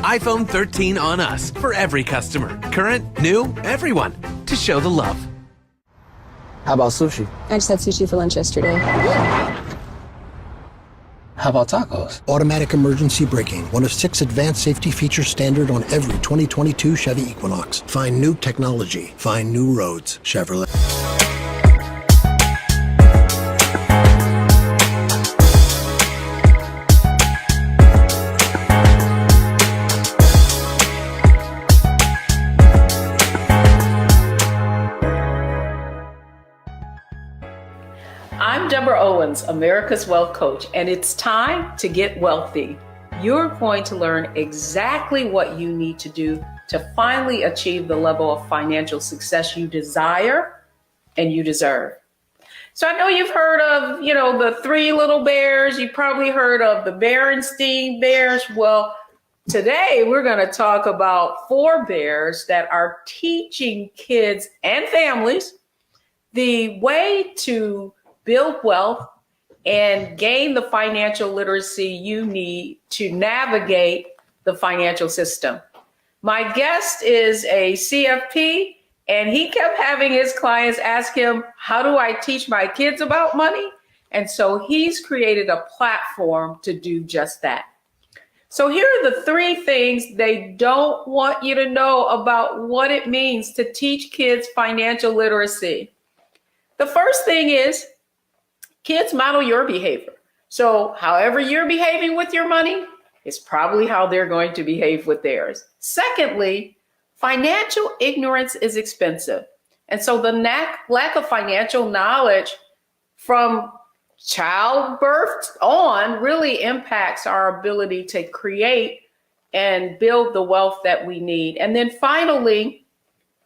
iPhone 13 on us for every customer. Current, new, everyone. To show the love. How about sushi? I just had sushi for lunch yesterday. How about tacos? Automatic emergency braking, one of 6 advanced safety features standard on every 2022 Chevy Equinox. Find new technology. Find new roads. Chevrolet. I'm Deborah Owens, America's Wealth Coach, and it's time to get wealthy. You're going to learn exactly what you need to do to finally achieve the level of financial success you desire and you deserve. So I know you've heard of, the 3 little bears. You probably heard of the Berenstein Bears. Well, today we're going to talk about 4 bears that are teaching kids and families the way to build wealth and gain the financial literacy you need to navigate the financial system. My guest is a CFP, and he kept having his clients ask him, how do I teach my kids about money? And so he's created a platform to do just that. So here are the 3 things they don't want you to know about what it means to teach kids financial literacy. The first thing is, kids model your behavior. So however you're behaving with your money is probably how they're going to behave with theirs. Secondly, financial ignorance is expensive. And so the lack of financial knowledge from childbirth on really impacts our ability to create and build the wealth that we need. And then finally,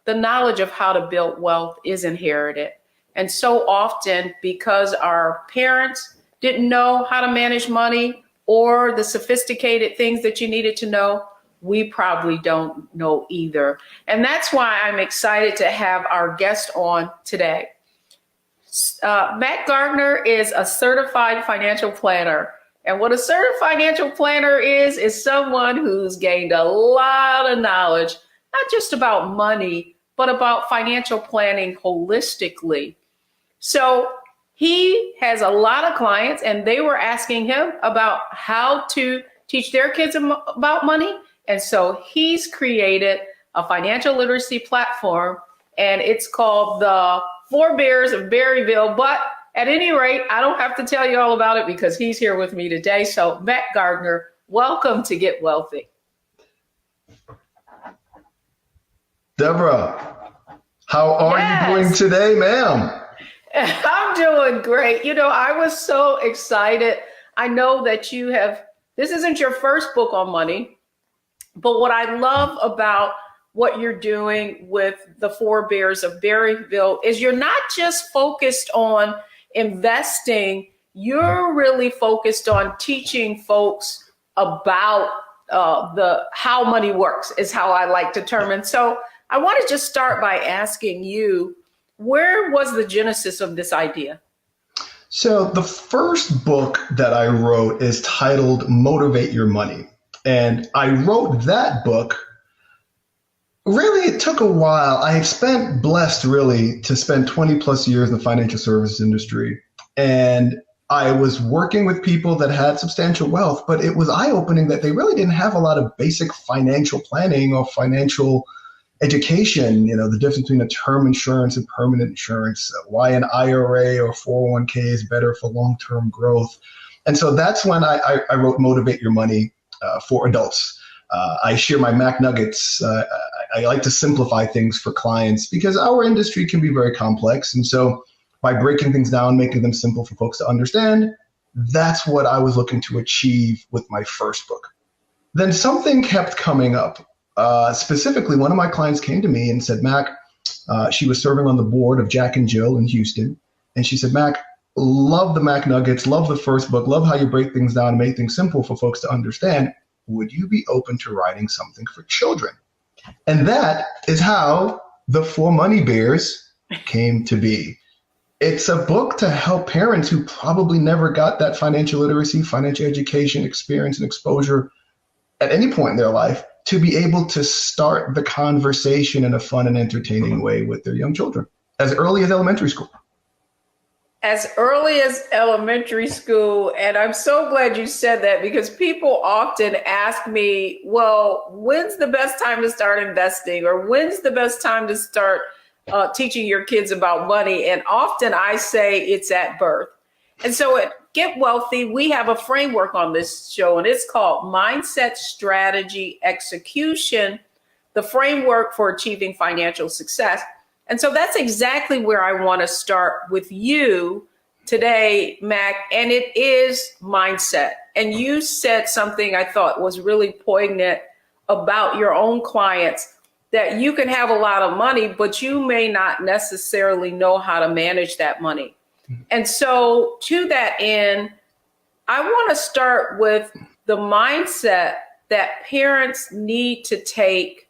the knowledge of how to build wealth is inherited. And so often, because our parents didn't know how to manage money or the sophisticated things that you needed to know, we probably don't know either. And that's why I'm excited to have our guest on today. Matt Gardner is a certified financial planner. And what a certified financial planner is someone who's gained a lot of knowledge, not just about money, but about financial planning holistically. So he has a lot of clients, and they were asking him about how to teach their kids about money. And so he's created a financial literacy platform, and it's called the Four Bears of Berryville. But at any rate, I don't have to tell you all about it because he's here with me today. So Matt Gardner, welcome to Get Wealthy. Deborah, how are you doing today, ma'am? I'm doing great. You know, I was so excited. I know that this isn't your first book on money, but what I love about what you're doing with the Four Bears of Berryville is you're not just focused on investing, you're really focused on teaching folks about how money works, is how I like to term it. So I want to just start by asking you, where was the genesis of this idea? So the first book that I wrote is titled Motivate Your Money. And I wrote that book. Really, it took a while. I have blessed really to spend 20 plus years in the financial services industry. And I was working with people that had substantial wealth, but it was eye-opening that they really didn't have a lot of basic financial planning or financial education, you know, the difference between a term insurance and permanent insurance, why an IRA or 401k is better for long-term growth. And so that's when I wrote Motivate Your Money for adults. I share my Mac nuggets. I like to simplify things for clients because our industry can be very complex. And so by breaking things down, making them simple for folks to understand, that's what I was looking to achieve with my first book. Then something kept coming up. Specifically, one of my clients came to me and said, Mac, she was serving on the board of Jack and Jill in Houston. And she said, Mac, love the Mac nuggets, love the first book, love how you break things down and make things simple for folks to understand. Would you be open to writing something for children? And that is how the Four Money Bears came to be. It's a book to help parents who probably never got that financial literacy, financial education, experience, and exposure at any point in their life to be able to start the conversation in a fun and entertaining way with their young children as early as elementary school. As early as elementary school. And I'm so glad you said that because people often ask me, well, when's the best time to start investing? Or when's the best time to start teaching your kids about money? And often I say it's at birth. And so at Get Wealthy, we have a framework on this show, and it's called Mindset, Strategy, Execution, the framework for achieving financial success. And so that's exactly where I want to start with you today, Mac, and it is mindset. And you said something I thought was really poignant about your own clients, that you can have a lot of money, but you may not necessarily know how to manage that money. And so to that end, I want to start with the mindset that parents need to take.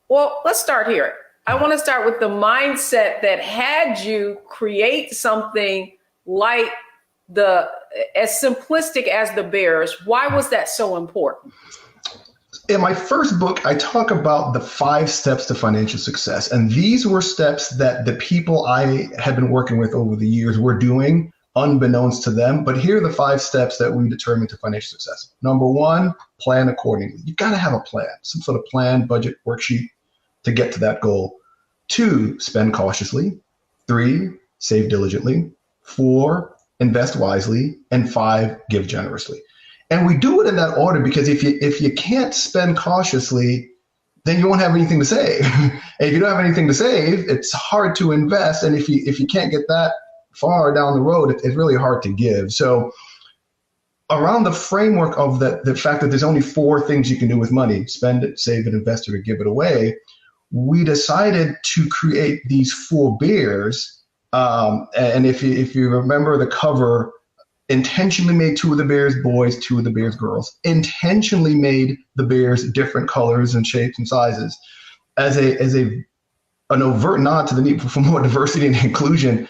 Well, let's start here. I want to start with the mindset that had you create something like as simplistic as the Bears. Why was that so important? In my first book, I talk about the 5 steps to financial success. And these were steps that the people I had been working with over the years were doing unbeknownst to them. But here are the 5 steps that we determined to financial success. Number 1, plan accordingly. You've got to have a plan, some sort of plan, budget, worksheet to get to that goal. 2, spend cautiously. 3, save diligently. 4, invest wisely. And 5, give generously. And we do it in that order because if you can't spend cautiously, then you won't have anything to save. And if you don't have anything to save, it's hard to invest. And if you can't get that far down the road, it's really hard to give. So around the framework of the fact that there's only 4 things you can do with money: spend it, save it, invest it, or give it away, we decided to create these 4 bears. And if you remember the cover, intentionally made 2 of the bears boys, 2 of the bears girls, intentionally made the bears different colors and shapes and sizes as an overt nod to the need for more diversity and inclusion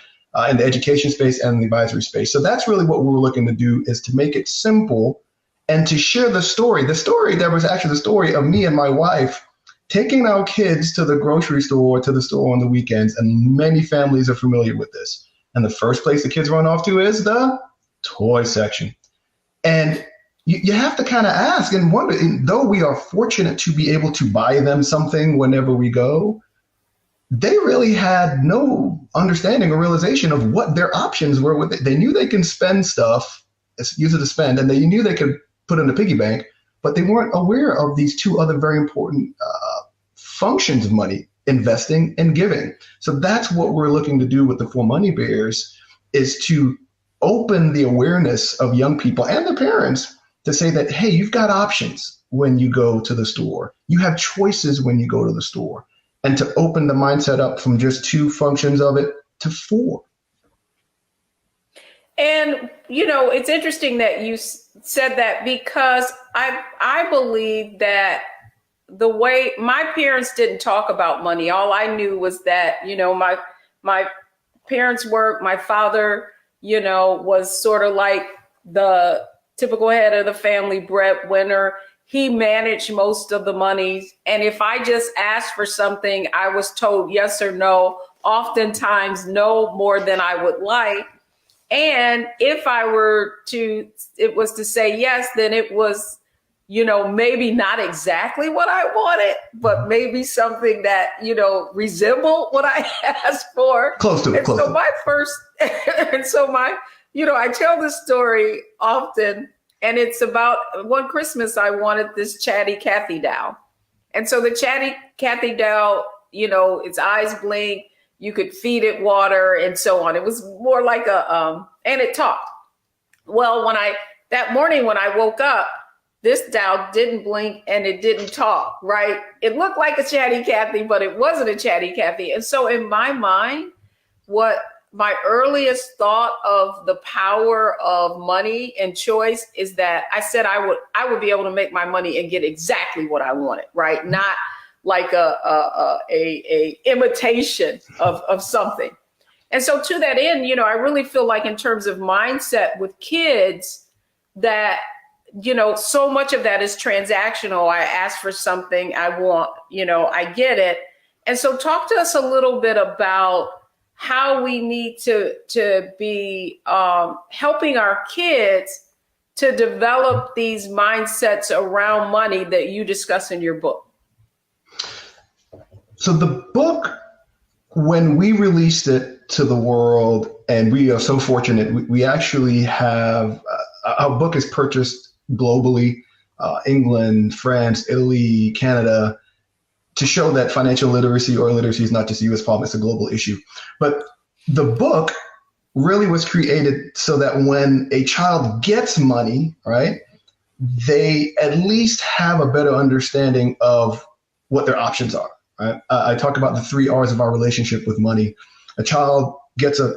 in the education space and the advisory space. So that's really what we were looking to do, is to make it simple and to share the story. The story that was actually the story of me and my wife taking our kids to the grocery store, to the store on the weekends, and many families are familiar with this. And the first place the kids run off to is the toy section. And you have to kind of ask and wonder, though we are fortunate to be able to buy them something whenever we go, they really had no understanding or realization of what their options were with it. They knew they can spend stuff, use it to spend, and they knew they could put in a piggy bank, but they weren't aware of these 2 other very important functions of money: investing and giving. So that's what we're looking to do with the 4 Money Bears, is to open the awareness of young people and the parents to say that, hey, you've got options when you go to the store. You have choices when you go to the store. And to open the mindset up from just 2 functions of it to 4. And, it's interesting that you said that, because I believe that the way my parents didn't talk about money, all I knew was that, my parents worked, my father, was sort of like the typical head of the family, breadwinner. He managed most of the money. And if I just asked for something, I was told yes or no, oftentimes no more than I would like. And if it was to say yes, then it was, maybe not exactly what I wanted, but maybe something that, resembled what I asked for. Close to it. I tell this story often. And it's about one Christmas, I wanted this Chatty Cathy doll. And so the Chatty Cathy doll, its eyes blink, you could feed it water and so on. It was more like and it talked. Well, that morning when I woke up, this doll didn't blink and it didn't talk, right? It looked like a Chatty Cathy, but it wasn't a Chatty Cathy. And so in my mind, what my earliest thought of the power of money and choice is that I said I would be able to make my money and get exactly what I wanted, right? Not like a imitation of something. And so to that end, I really feel like in terms of mindset with kids that, so much of that is transactional. I ask for something, I want, I get it. And so talk to us a little bit about how we need to be helping our kids to develop these mindsets around money that you discuss in your book. So the book, when we released it to the world, and we are so fortunate, we actually have, our book is purchased globally, England, France, Italy, Canada, to show that financial literacy or literacy is not just a U.S. problem, it's a global issue. But the book really was created so that when a child gets money, right, they at least have a better understanding of what their options are, right? I talk about the 3 R's of our relationship with money. A child gets a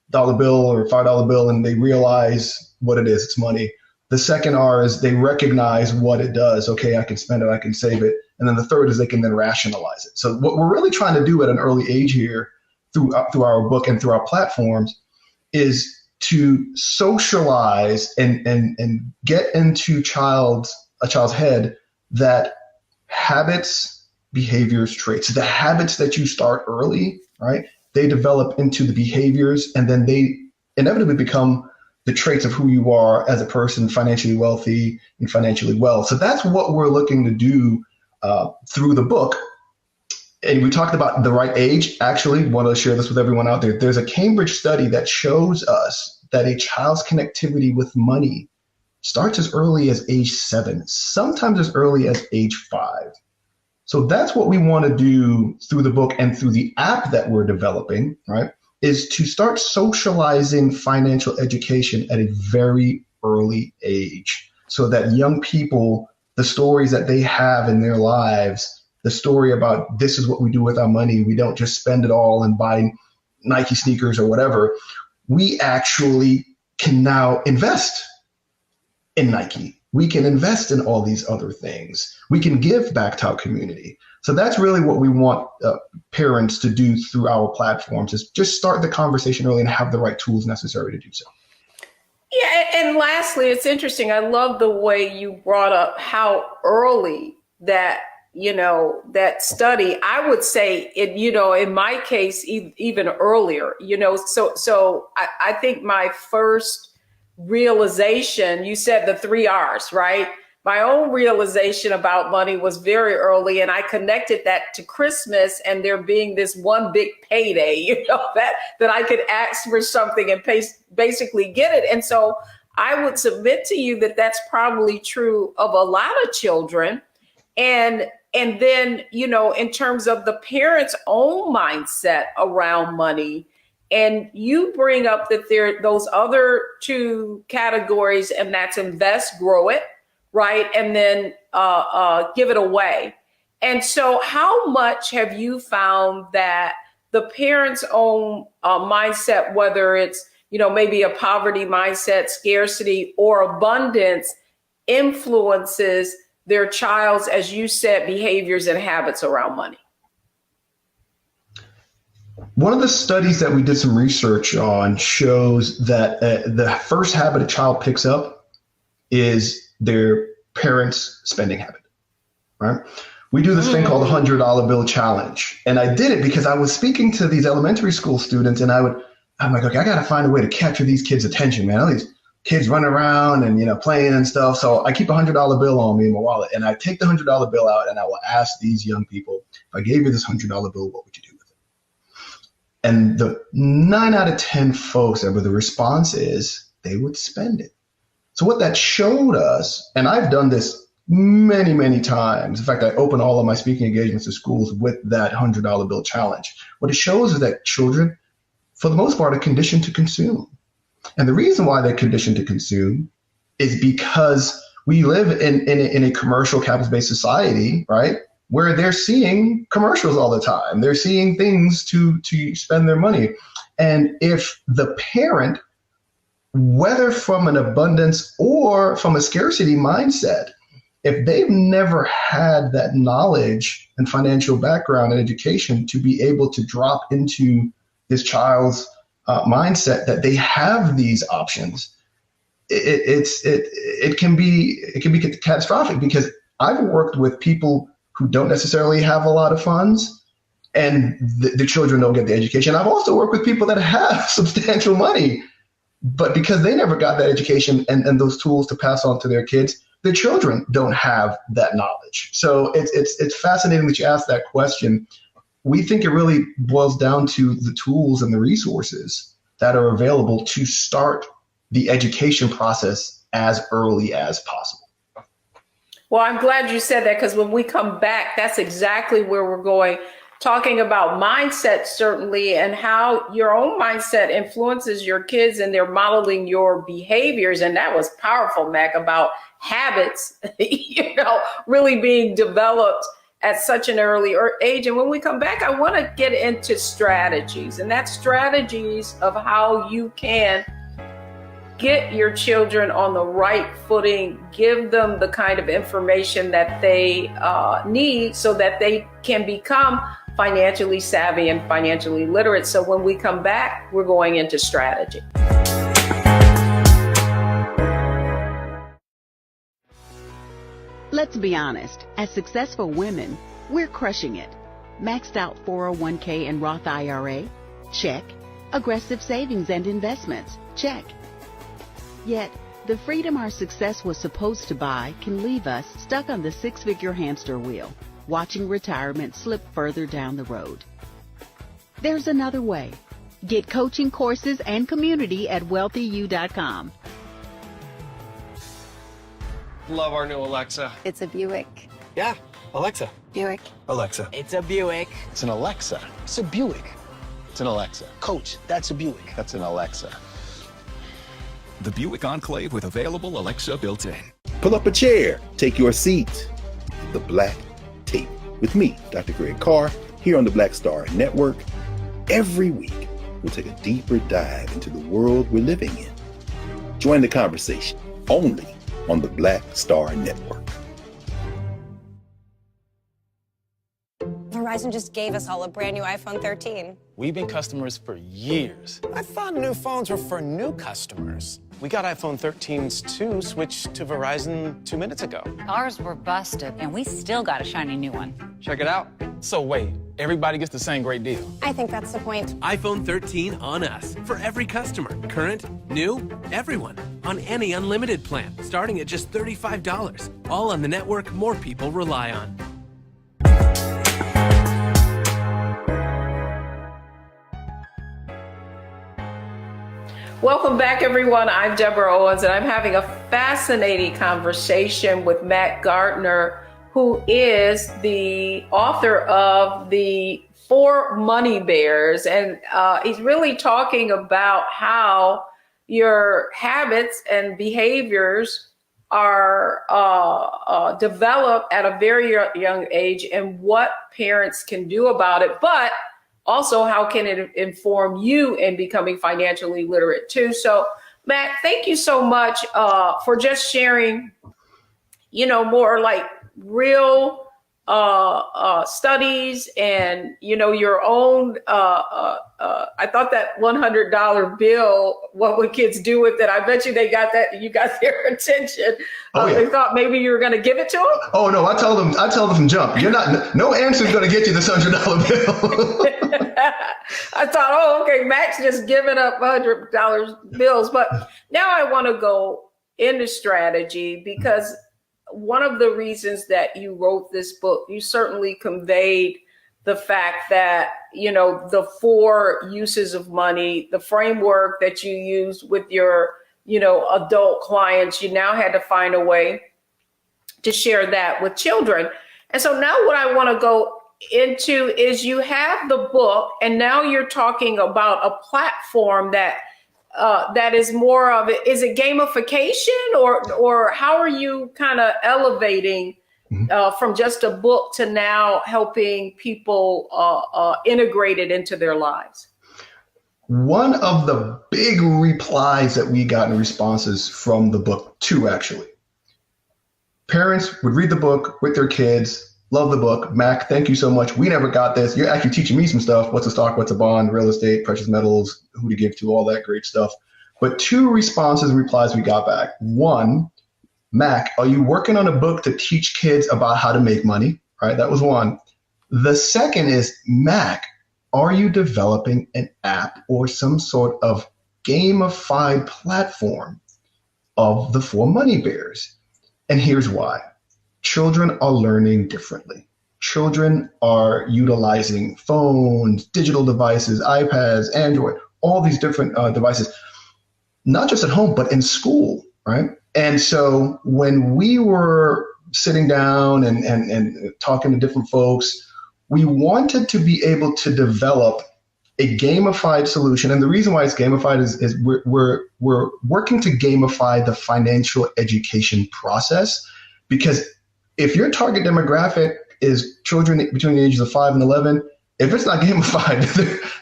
dollar bill or a $5 bill and they realize what it is, it's money. The second R is they recognize what it does. Okay, I can spend it, I can save it. And then the third is they can then rationalize it. So what we're really trying to do at an early age here through our book and through our platforms is to socialize and get into a child's head that habits, behaviors, traits, the habits that you start early, right? They develop into the behaviors and then they inevitably become the traits of who you are as a person, financially wealthy and financially well. So that's what we're looking to do through the book. And we talked about the right age. Actually, want to share this with everyone out there. There's a Cambridge study that shows us that a child's connectivity with money starts as early as age 7, sometimes as early as age 5. So that's what we want to do through the book and through the app that we're developing, right, is to start socializing financial education at a very early age so that young people, the stories that they have in their lives, the story about this is what we do with our money, we don't just spend it all and buy Nike sneakers or whatever. We actually can now invest in Nike. We can invest in all these other things. We can give back to our community. So that's really what we want parents to do through our platforms, is just start the conversation early and have the right tools necessary to do so. Yeah, and lastly, it's interesting. I love the way you brought up how early that, that study, I would say it, in my case, even earlier, so I think my first realization, you said the 3 R's, right? My own realization about money was very early, and I connected that to Christmas and there being this one big payday, that I could ask for something and basically get it. And so I would submit to you that that's probably true of a lot of children. And then, in terms of the parents' own mindset around money, and you bring up that there are those other two categories, and that's invest, grow it, right? And then give it away. And so how much have you found that the parents' own mindset, whether it's, maybe a poverty mindset, scarcity, or abundance, influences their child's, as you said, behaviors and habits around money? One of the studies that we did some research on shows that the first habit a child picks up is their parents' spending habit, right? We do this thing called the $100 bill challenge. And I did it because I was speaking to these elementary school students, and I'm like, okay, I got to find a way to capture these kids' attention, man. All these kids running around and, playing and stuff. So I keep a $100 bill on me in my wallet, and I take the $100 bill out, and I will ask these young people, if I gave you this $100 bill, what would you do with it? And the 9 out of 10 folks, the response is they would spend it. So what that showed us, and I've done this many, many times. In fact, I open all of my speaking engagements to schools with that $100 bill challenge. What it shows is that children, for the most part, are conditioned to consume. And the reason why they're conditioned to consume is because we live in a commercial capitalist-based society, right? Where they're seeing commercials all the time. They're seeing things to spend their money. And if the parent, whether from an abundance or from a scarcity mindset, if they've never had that knowledge and financial background and education to be able to drop into this child's mindset that they have these options, it can be catastrophic, because I've worked with people who don't necessarily have a lot of funds, and the children don't get the education. I've also worked with people that have substantial money, but because they never got that education and those tools to pass on to their kids, the children don't have that knowledge. So it's fascinating that you asked that question. We think it really boils down to the tools and the resources that are available to start the education process as early as possible. Well, I'm glad you said that, because when we come back, that's exactly where we're going, talking about mindset, certainly, and how your own mindset influences your kids and they're modeling your behaviors. And that was powerful, Mac, about habits, really being developed at such an early age. And when we come back, I want to get into strategies, and that's strategies of how you can get your children on the right footing, give them the kind of information that they need so that they can become financially savvy and financially literate. So when we come back, we're going into strategy. Let's be honest, as successful women, we're crushing it. Maxed out 401k and Roth IRA? Check. Aggressive savings and investments? Check. Yet, the freedom our success was supposed to buy can leave us stuck on the six-figure hamster wheel, watching retirement slip further down the road. There's another way. Get coaching courses and community at wealthyu.com. Love our new Alexa. It's a Buick. Yeah, Alexa. Buick. Alexa. It's a Buick. It's an Alexa. It's a Buick. It's an Alexa. Coach, that's a Buick. That's an Alexa. the Buick Enclave with available Alexa built in. Pull up a chair, take your seat. The Black Tape with me, Dr. Greg Carr, here on the Black Star Network. Every week, we'll take a deeper dive into the world we're living in. Join the conversation only on the Black Star Network. Verizon just gave us all a brand new iPhone 13. We've been customers for years. I thought new phones were for new customers. We got iPhone 13s too, switched to Verizon 2 minutes ago. Ours were busted, and we still got a shiny new one. Check it out. So wait, everybody gets the same great deal. I think that's the point. iPhone 13 on us for every customer. Current, new, everyone. On any unlimited plan, starting at just $35. All on the network more people rely on. Welcome back, everyone. I'm Deborah Owens, and I'm having a fascinating conversation with Matt Gardner, who is the author of the 4 Money Bears. And he's really talking about how your habits and behaviors are developed at a very young age and what parents can do about it. But also, how can it inform you in becoming financially literate too? So, Matt, thank you so much for just sharing, more like real studies and, your own. I thought that $100 bill, what would kids do with it? I bet you they got that. You got their attention. Oh, yeah. They thought maybe you were going to give it to them. Oh no, I tell them from jump. You're not. No answer is going to get you this $100 bill. I thought, okay, Max just giving up $100 bills. But now I want to go into strategy, because one of the reasons that you wrote this book, you certainly conveyed the fact that, the 4 uses of money, the framework that you used with your, adult clients, you now had to find a way to share that with children. And so now what I want to go into is you have the book, and now you're talking about a platform that is more of it. Is it gamification, or how are you kind of elevating from just a book to now helping people integrate it into their lives? One of the big replies that we got in responses from the book, 2 actually. Parents would read the book with their kids. Love the book. Mac, thank you so much. We never got this. You're actually teaching me some stuff. What's a stock? What's a bond? Real estate, precious metals, who to give to, all that great stuff. But 2 responses and replies we got back. 1, Mac, are you working on a book to teach kids about how to make money? Right? That was 1. The second is, Mac, are you developing an app or some sort of gamified platform of the 4 Money Bears? And here's why. Children are learning differently. Children are utilizing phones, digital devices, iPads, Android, all these different devices, not just at home, but in school, right? And so when we were sitting down and talking to different folks, we wanted to be able to develop a gamified solution. And the reason why it's gamified is we're working to gamify the financial education process, because if your target demographic is children between the ages of 5 and 11, if it's not gamified,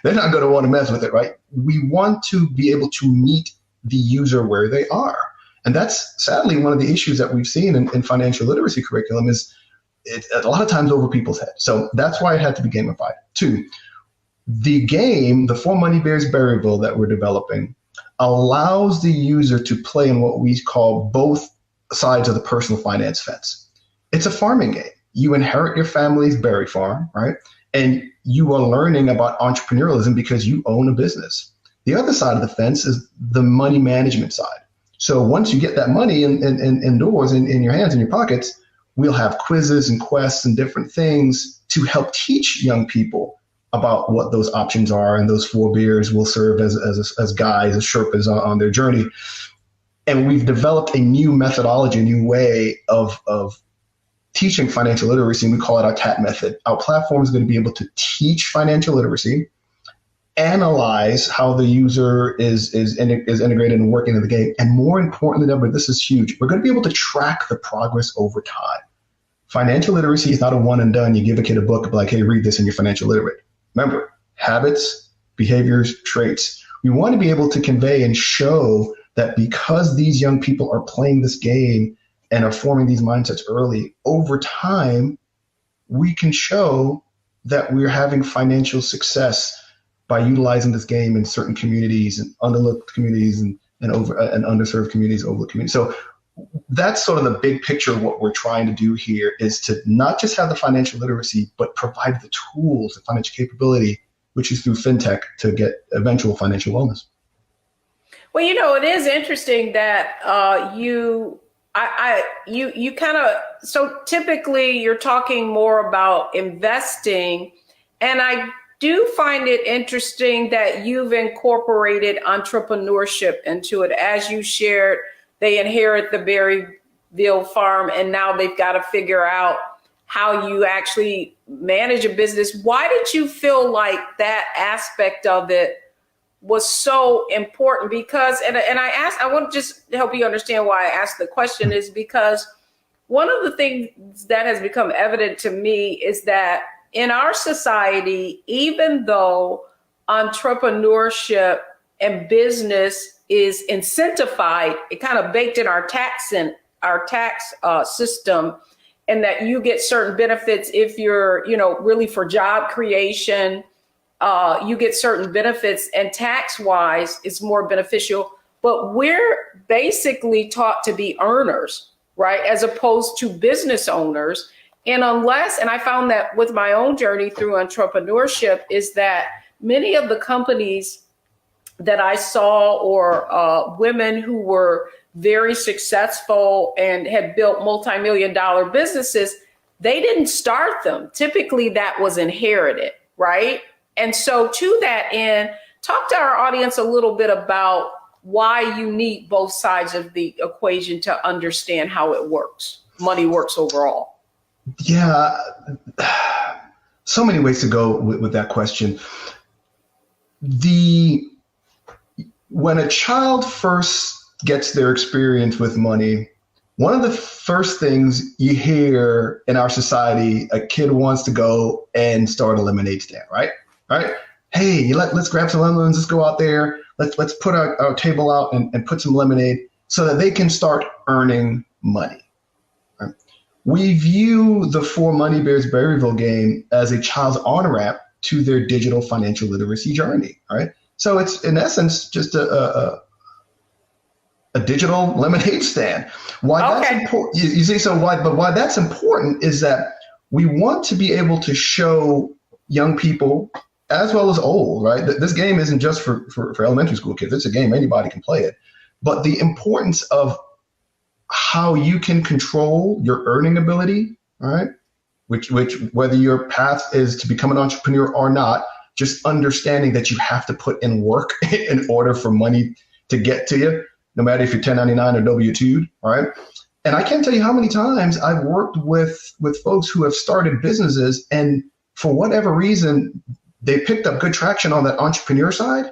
they're not going to want to mess with it, right? We want to be able to meet the user where they are. And that's sadly one of the issues that we've seen in financial literacy curriculum is it a lot of times over people's heads. So that's why it had to be gamified. 2, the game, the 4 Money Bears Berryville that we're developing, allows the user to play in what we call both sides of the personal finance fence. It's a farming game. You inherit your family's berry farm, right? And you are learning about entrepreneurialism because you own a business. The other side of the fence is the money management side. So once you get that money indoors, in your hands, in your pockets, we'll have quizzes and quests and different things to help teach young people about what those options are. And those 4 beers will serve as guides, as Sherpas on their journey. And we've developed a new methodology, a new way of teaching financial literacy, and we call it our TAT method. Our platform is going to be able to teach financial literacy analyze how the user is integrated and working in the game. And more importantly, Deborah, this is huge. We're going to be able to track the progress over time. Financial literacy is not a one and done. You give a kid a book, like, hey, read this and you're financial literate. Remember, habits, behaviors, traits. We want to be able to convey and show that because these young people are playing this game and are forming these mindsets early, over time, we can show that we're having financial success by utilizing this game in certain communities and underlooked communities and underserved communities, overlooked communities. So that's sort of the big picture of what we're trying to do here, is to not just have the financial literacy, but provide the tools, the financial capability, which is through fintech, to get eventual financial wellness. Well, it is interesting that you kind of, so typically you're talking more about investing, and I do find it interesting that you've incorporated entrepreneurship into it. As you shared, they inherit the Berryville farm, and now they've got to figure out how you actually manage a business. Why did you feel like that aspect of it was so important? Because, and I want to just help you understand why I asked the question, is because one of the things that has become evident to me is that in our society, even though entrepreneurship and business is incentivized, it kind of baked in our tax system, and that you get certain benefits if you're, really for job creation, you get certain benefits, and tax-wise, it's more beneficial. But we're basically taught to be earners, right, as opposed to business owners. And I found that with my own journey through entrepreneurship, is that many of the companies that I saw, or women who were very successful and had built multi-million-dollar businesses, they didn't start them. Typically that was inherited, right? And so to that end, talk to our audience a little bit about why you need both sides of the equation to understand how it works, money works overall. Yeah, so many ways to go with that question. When a child first gets their experience with money, one of the first things you hear in our society, a kid wants to go and start a lemonade stand, right? Right? Hey, let's grab some lemons, let's go out there, let's put our table out and put some lemonade so that they can start earning money. Right? We view the For Money Bears Berryville game as a child's on-ramp to their digital financial literacy journey, right? So it's, in essence, just a digital lemonade stand. Why that's important? You see, why that's important is that we want to be able to show young people, as well as old, right? This game isn't just for elementary school kids. It's a game, anybody can play it. But the importance of how you can control your earning ability, all right? Which whether your path is to become an entrepreneur or not, just understanding that you have to put in work in order for money to get to you, no matter if you're 1099 or W-2, right? And I can't tell you how many times I've worked with folks who have started businesses, and for whatever reason, they picked up good traction on that entrepreneur side,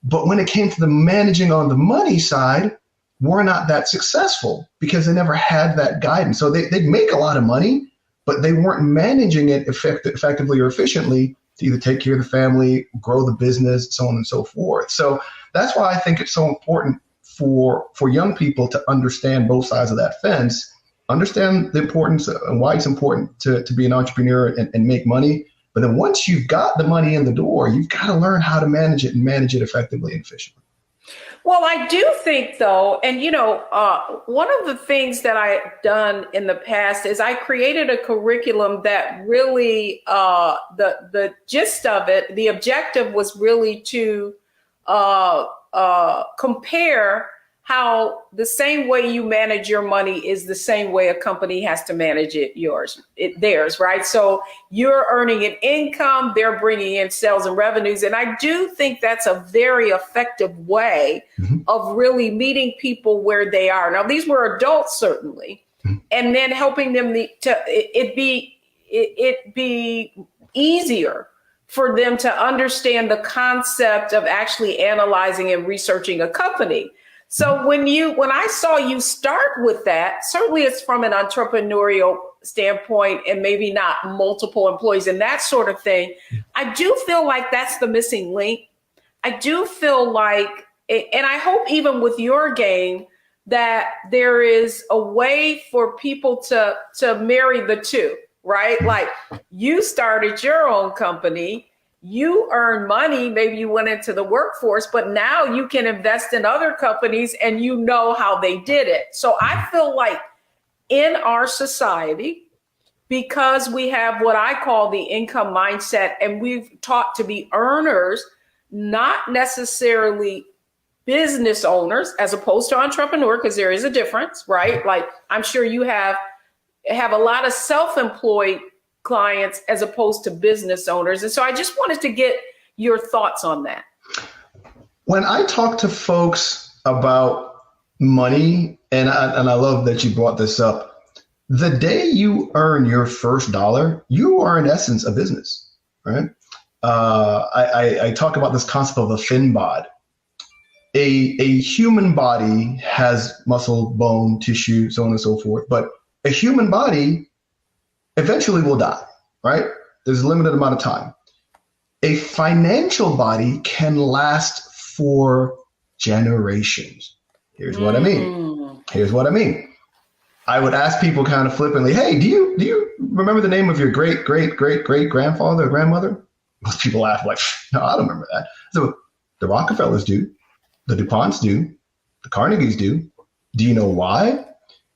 but when it came to the managing on the money side, were not that successful because they never had that guidance. So they'd make a lot of money, but they weren't managing it effectively or efficiently to either take care of the family, grow the business, so on and so forth. So that's why I think it's so important for young people to understand both sides of that fence, understand the importance and why it's important to be an entrepreneur and make money. But then once you've got the money in the door, you've got to learn how to manage it and manage it effectively and efficiently. Well, I do think, though, and, one of the things that I've done in the past is I created a curriculum that really, the gist of it, the objective was really to compare how the same way you manage your money is the same way a company has to manage theirs, right? So you're earning an income, they're bringing in sales and revenues. And I do think that's a very effective way of really meeting people where they are. Now, these were adults, certainly, and then helping them it be easier for them to understand the concept of actually analyzing and researching a company. So when I saw you start with that, certainly it's from an entrepreneurial standpoint and maybe not multiple employees and that sort of thing. I do feel like that's the missing link. I do feel like, and I hope even with your game, that there is a way for people to marry the two, right? Like you started your own company, you earned money, maybe you went into the workforce, but now you can invest in other companies and you know how they did it. So I feel like in our society, because we have what I call the income mindset and we've taught to be earners, not necessarily business owners as opposed to entrepreneur, because there is a difference, right? Like I'm sure you have a lot of self-employed clients as opposed to business owners. And so I just wanted to get your thoughts on that. When I talk to folks about money, and I love that you brought this up, the day you earn your first dollar, you are in essence a business, right? I talk about this concept of a FinBod. A human body has muscle, bone, tissue, so on and so forth, but a human body eventually will die, right? There's a limited amount of time. A financial body can last for generations. Here's what I mean. I would ask people kind of flippantly, hey, do you remember the name of your great grandfather or grandmother? Most people laugh like, no, I don't remember that. So the Rockefellers do, the DuPonts do, the Carnegies do. Do you know why?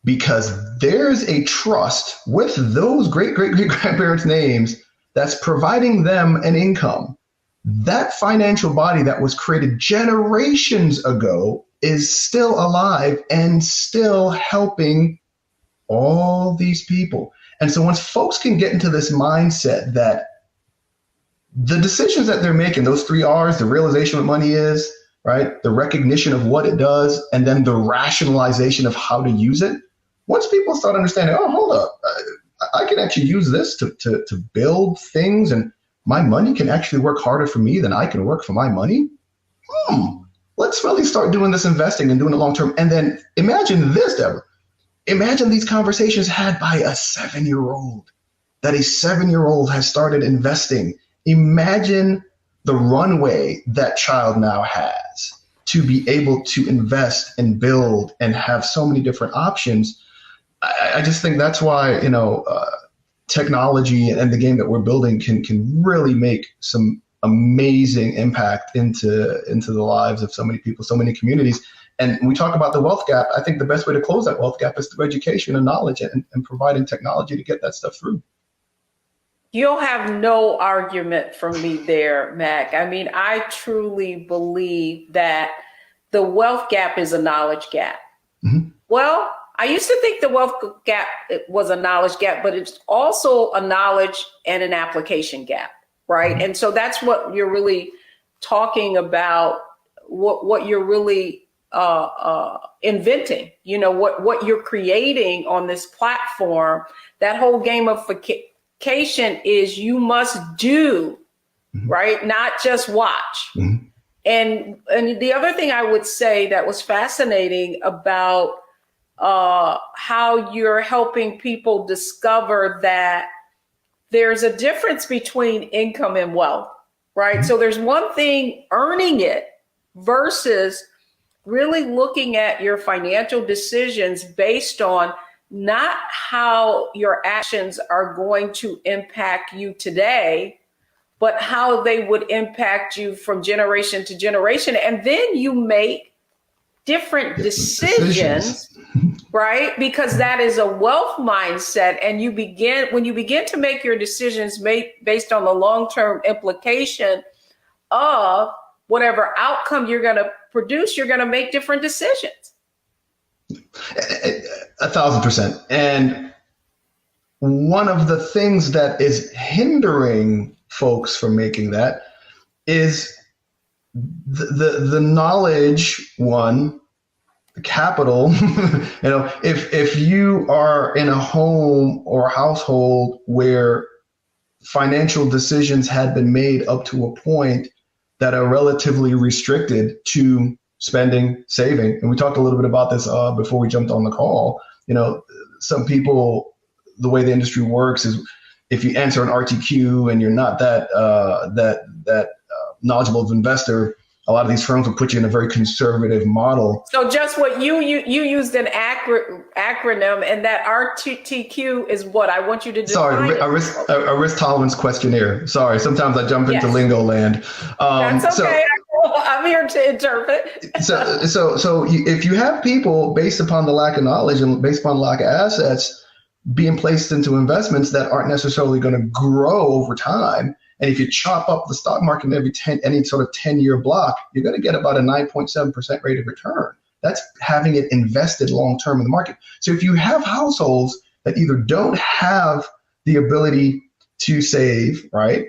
Because there's a trust with those great grandparents' names that's providing them an income. That financial body that was created generations ago is still alive and still helping all these people. And so once folks can get into this mindset that the decisions that they're making, those 3 R's, the realization of what money is, right? The recognition of what it does, and then the rationalization of how to use it. Once people start understanding, oh, hold up, I can actually use this to build things, and my money can actually work harder for me than I can work for my money. Let's really start doing this investing and doing it long term. And then imagine this, Deborah. Imagine these conversations had by a 7-year-old, that a 7-year-old has started investing. Imagine the runway that child now has to be able to invest and build and have so many different options. I just think that's why, technology and the game that we're building can really make some amazing impact into the lives of so many people, so many communities. And when we talk about the wealth gap, I think the best way to close that wealth gap is through education and knowledge and providing technology to get that stuff through. You'll have no argument from me there, Mac. I mean, I truly believe that the wealth gap is a knowledge gap. Mm-hmm. Well, I used to think the wealth gap was a knowledge gap, but it's also a knowledge and an application gap, right? Mm-hmm. And so that's what you're really talking about, what you're really inventing, what you're creating on this platform. That whole gamification is you must do, mm-hmm. right? Not just watch. Mm-hmm. And the other thing I would say that was fascinating about how you're helping people discover that there's a difference between income and wealth, right? Mm-hmm. So there's one thing earning it versus really looking at your financial decisions based on not how your actions are going to impact you today, but how they would impact you from generation to generation. And then you make different decisions, right? Because that is a wealth mindset. And when you begin to make your decisions based on the long-term implication of whatever outcome you're going to produce, you're going to make different decisions. 1,000%. And one of the things that is hindering folks from making that is the knowledge, one, the capital. If you are in a home or household where financial decisions had been made up to a point that are relatively restricted to spending, saving. And we talked a little bit about this before we jumped on the call. You know, some people, the way the industry works is if you answer an RTQ and you're not that knowledgeable of investor, a lot of these firms will put you in a very conservative model. So just what you used an acronym, and that RTQ is what I want you to define. Sorry, a risk tolerance questionnaire. Sorry, sometimes I jump into lingo land. That's okay. I'm here to interpret. So if you have people based upon the lack of knowledge and based upon lack of assets being placed into investments that aren't necessarily going to grow over time, and if you chop up the stock market in any sort of 10-year block, you're going to get about a 9.7% rate of return. That's having it invested long-term in the market. So if you have households that either don't have the ability to save, right,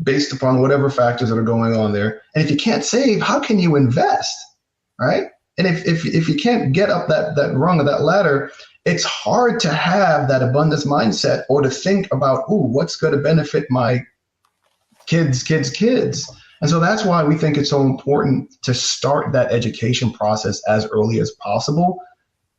based upon whatever factors that are going on there, and if you can't save, how can you invest, right? And if you can't get up that rung of that ladder, it's hard to have that abundance mindset or to think about, what's going to benefit my kids. And so that's why we think it's so important to start that education process as early as possible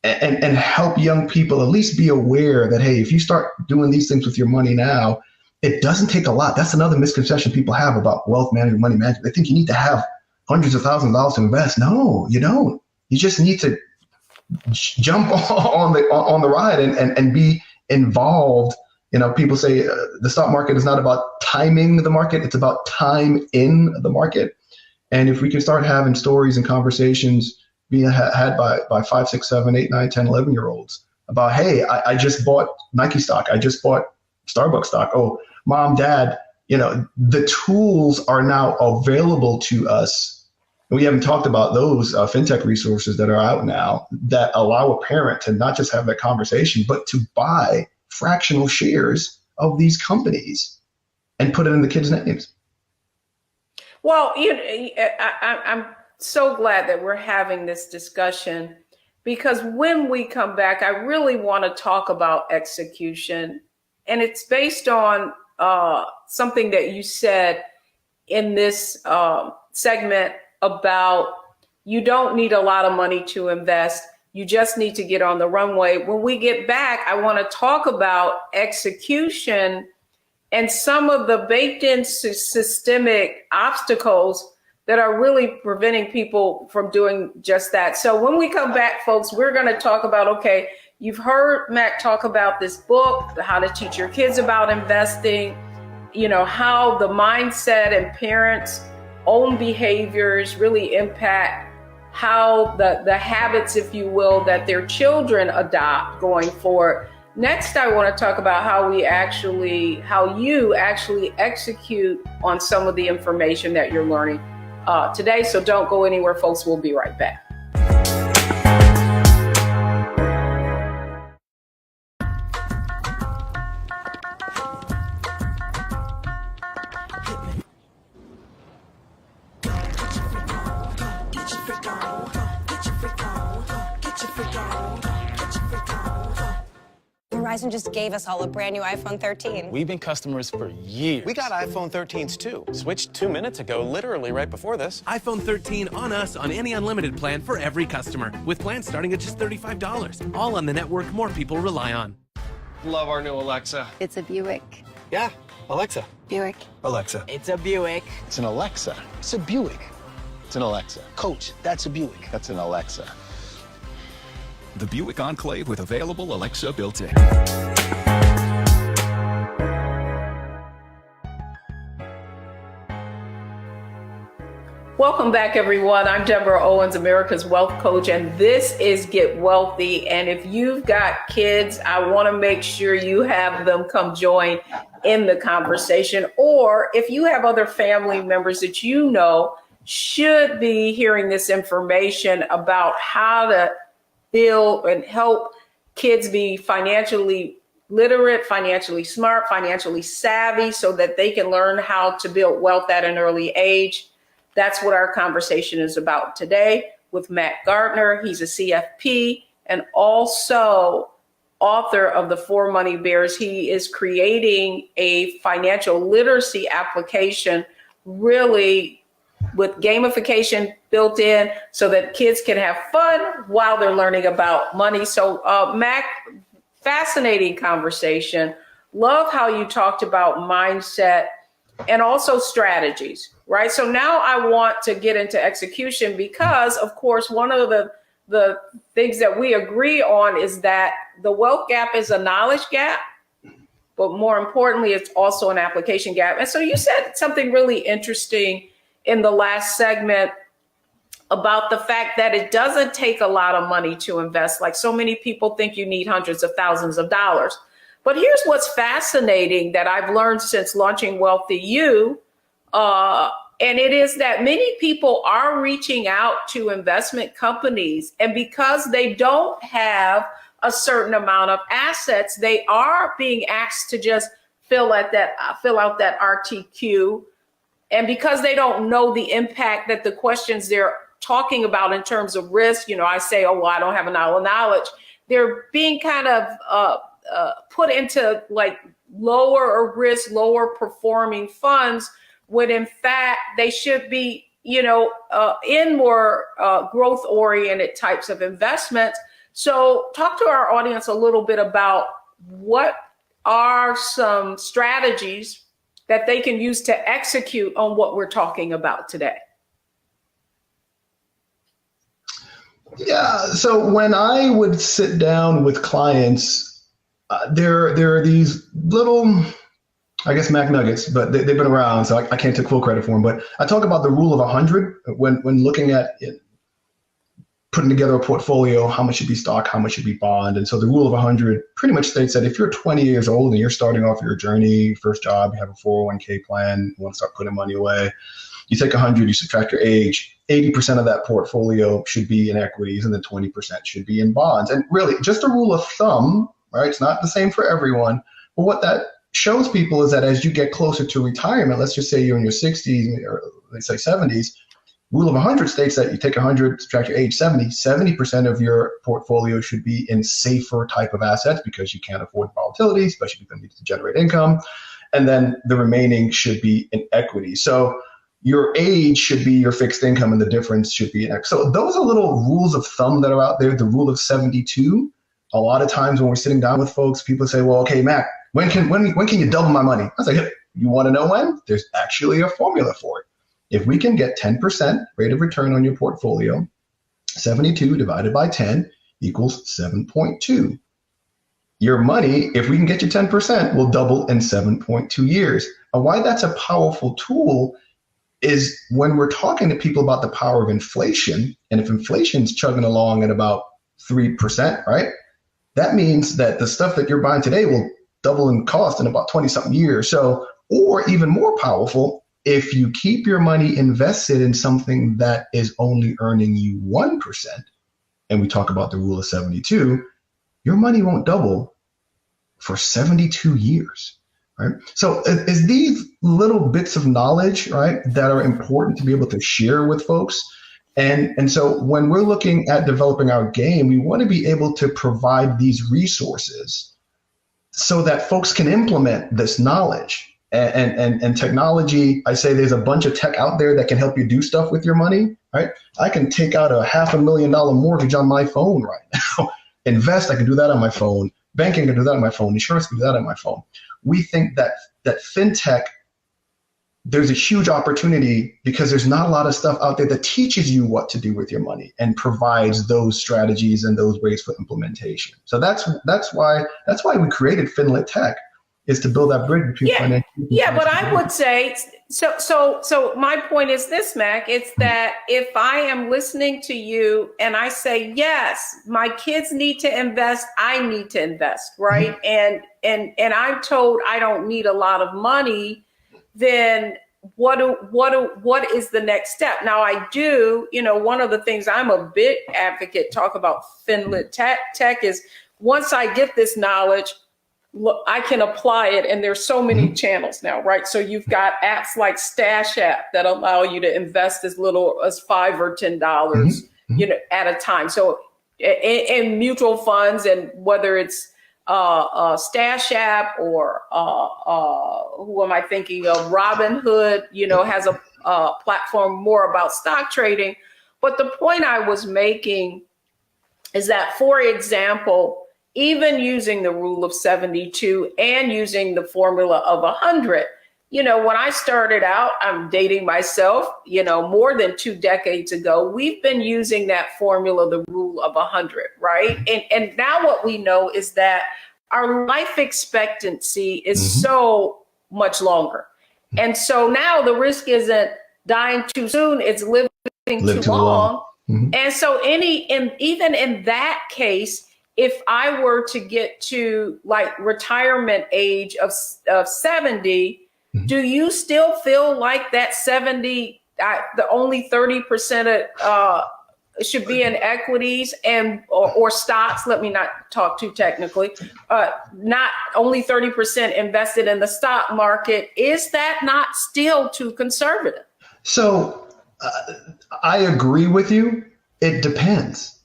and help young people at least be aware that, hey, if you start doing these things with your money now, it doesn't take a lot. That's another misconception people have about wealth management, money management. They think you need to have hundreds of thousands of dollars to invest. No, you don't. You just need to jump on the ride and be involved. You know, people say the stock market is not about timing the market, it's about time in the market. And if we can start having stories and conversations being had by 5, 6, 7, 8, 9, 10, 11-year-olds about, hey, I just bought Nike stock, I just bought Starbucks stock. Oh, mom, dad, you know, the tools are now available to us. And we haven't talked about those fintech resources that are out now that allow a parent to not just have that conversation, but to buy fractional shares of these companies and put it in the kids' names. Well, I'm so glad that we're having this discussion, because when we come back, I really want to talk about execution. And it's based on something that you said in this segment about you don't need a lot of money to invest. You just need to get on the runway. When we get back, I want to talk about execution and some of the baked in systemic obstacles that are really preventing people from doing just that. So when we come back, folks, we're going to talk about, okay, you've heard Mac talk about this book, How to Teach Your Kids About Investing, you know, how the mindset and parents' own behaviors really impact how the habits, if you will, that their children adopt going forward. Next, I want to talk about how you actually execute on some of the information that you're learning today. So don't go anywhere, folks. We'll be right back. Verizon just gave us all a brand new iPhone 13. We've been customers for years. We got iPhone 13s too. Switched 2 minutes ago, literally right before this. iPhone 13 on us on any unlimited plan for every customer, with plans starting at just $35. All on the network more people rely on. Love our new Alexa. It's a Buick. Yeah, Alexa. Buick. Alexa. It's a Buick. It's an Alexa. It's a Buick. It's an Alexa. Coach, that's a Buick. That's an Alexa. The Buick Enclave with available Alexa built-in. Welcome back, everyone. I'm Deborah Owens, America's Wealth Coach, and this is Get Wealthy. And if you've got kids, I want to make sure you have them come join in the conversation. Or if you have other family members that you know should be hearing this information about how to build and help kids be financially literate, financially smart, financially savvy, so that they can learn how to build wealth at an early age. That's what our conversation is about today with Matt Gardner. He's a CFP and also author of the 4 Money Bears. He is creating a financial literacy application, really with gamification built in so that kids can have fun while they're learning about money. So Mac, fascinating conversation. Love how you talked about mindset and also strategies, right? So now I want to get into execution because, of course, one of the things that we agree on is that the wealth gap is a knowledge gap, but more importantly, it's also an application gap. And so you said something really interesting in the last segment about the fact that it doesn't take a lot of money to invest. Like so many people think you need hundreds of thousands of dollars. But here's what's fascinating that I've learned since launching Wealthy You, and it is that many people are reaching out to investment companies, and because they don't have a certain amount of assets, they are being asked to just fill out that RTQ. And because they don't know the impact that the questions they're talking about in terms of risk, I say, oh, well, I don't have enough knowledge. They're being kind of put into like lower risk, lower performing funds, when in fact they should be, in more growth oriented types of investments. So talk to our audience a little bit about what are some strategies that they can use to execute on what we're talking about today. Yeah. So when I would sit down with clients, there are these little, I guess, Mac nuggets, but they've been around, so I can't take full credit for them. But I talk about the rule of 100 when looking at it, putting together a portfolio, how much should be stock, how much should be bond. And so the rule of 100 pretty much states that if you're 20 years old and you're starting off your journey, first job, you have a 401k plan, you want to start putting money away, you take 100, you subtract your age, 80% of that portfolio should be in equities and then 20% should be in bonds. And really just a rule of thumb, right? It's not the same for everyone. But what that shows people is that as you get closer to retirement, let's just say you're in your 60s or let's say 70s, rule of 100 states that you take 100, subtract your age, 70% of your portfolio should be in safer type of assets because you can't afford volatility, especially if you need to generate income. And then the remaining should be in equity. So your age should be your fixed income and the difference should be in equity. So those are little rules of thumb that are out there. The rule of 72. A lot of times when we're sitting down with folks, people say, well, okay, Mac, when can you double my money? I was like, you want to know when? There's actually a formula for it. If we can get 10% rate of return on your portfolio, 72 divided by 10 equals 7.2. Your money, if we can get you 10%, will double in 7.2 years. And why that's a powerful tool is when we're talking to people about the power of inflation, and if inflation's chugging along at about 3%, right? That means that the stuff that you're buying today will double in cost in about 20-something years. So, or even more powerful, if you keep your money invested in something that is only earning you 1%, and we talk about the rule of 72, your money won't double for 72 years, right? So it's these little bits of knowledge, right, that are important to be able to share with folks. And so when we're looking at developing our game, we want to be able to provide these resources so that folks can implement this knowledge. And technology, I say there's a bunch of tech out there that can help you do stuff with your money, right? I can take out a $500,000 mortgage on my phone right now. Invest, I can do that on my phone. Banking, I can do that on my phone. Insurance, I can do that on my phone. We think that fintech, there's a huge opportunity because there's not a lot of stuff out there that teaches you what to do with your money and provides those strategies and those ways for implementation. So that's why we created Finlit Tech, is to build that bridge between financial. Yeah, but I would say so my point is this, Mac, it's that if I am listening to you and I say, yes, my kids need to invest, I need to invest, right? Mm-hmm. And I'm told I don't need a lot of money, then what is the next step? Now I do, one of the things I'm a big advocate, talk about Finlit Tech is once I get this knowledge, look, I can apply it, and there's so many channels now, right? So you've got apps like Stash App that allow you to invest as little as $5 or $10, at a time. So in mutual funds, and whether it's Stash App or who am I thinking of? Robinhood, has a platform more about stock trading. But the point I was making is that, for example, even using the rule of 72 and using the formula of 100, when I started out, I'm dating myself, more than 2 decades ago, we've been using that formula, the rule of 100, right? And now what we know is that our life expectancy is so much longer. And so now the risk isn't dying too soon, it's living too long. And so even in that case, if I were to get to like retirement age of 70, do you still feel like that 70, the only 30% should be in equities or stocks? Let me not talk too technically. Not only 30% invested in the stock market. Is that not still too conservative? So I agree with you. It depends.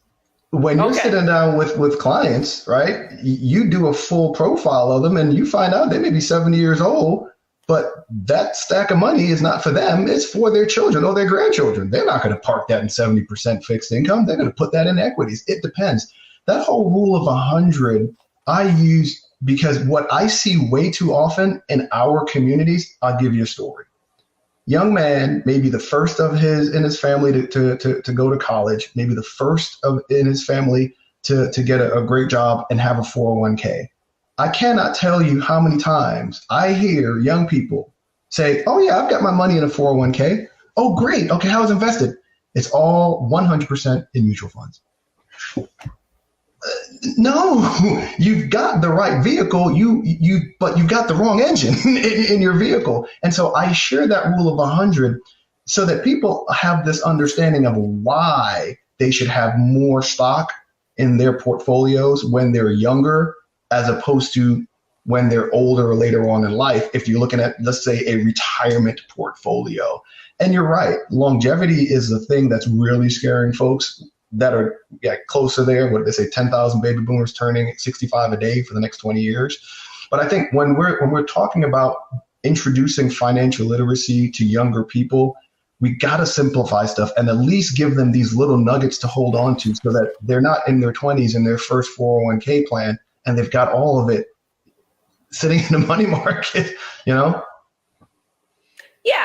When you're sitting down with clients, right, you do a full profile of them and you find out they may be 70 years old, but that stack of money is not for them. It's for their children or their grandchildren. They're not going to park that in 70% fixed income. They're going to put that in equities. It depends. That whole rule of 100 I use because what I see way too often in our communities, I'll give you a story. Young man, maybe the first in his family to go to college, maybe the first in his family to get a great job and have a 401k. I cannot tell you how many times I hear young people say, oh yeah, I've got my money in a 401k. Oh, great. Okay, how's it invested? It's all 100% in mutual funds. No, you've got the right vehicle, but you've got the wrong engine in your vehicle. And so I share that rule of 100 so that people have this understanding of why they should have more stock in their portfolios when they're younger, as opposed to when they're older or later on in life. If you're looking at, let's say, a retirement portfolio. And you're right, longevity is the thing that's really scaring folks that are closer there. What did they say? 10,000 baby boomers turning 65 a day for the next 20 years. But I think when we're talking about introducing financial literacy to younger people, we got to simplify stuff and at least give them these little nuggets to hold on to so that they're not in their 20s in their first 401k plan and they've got all of it sitting in the money market, Yeah,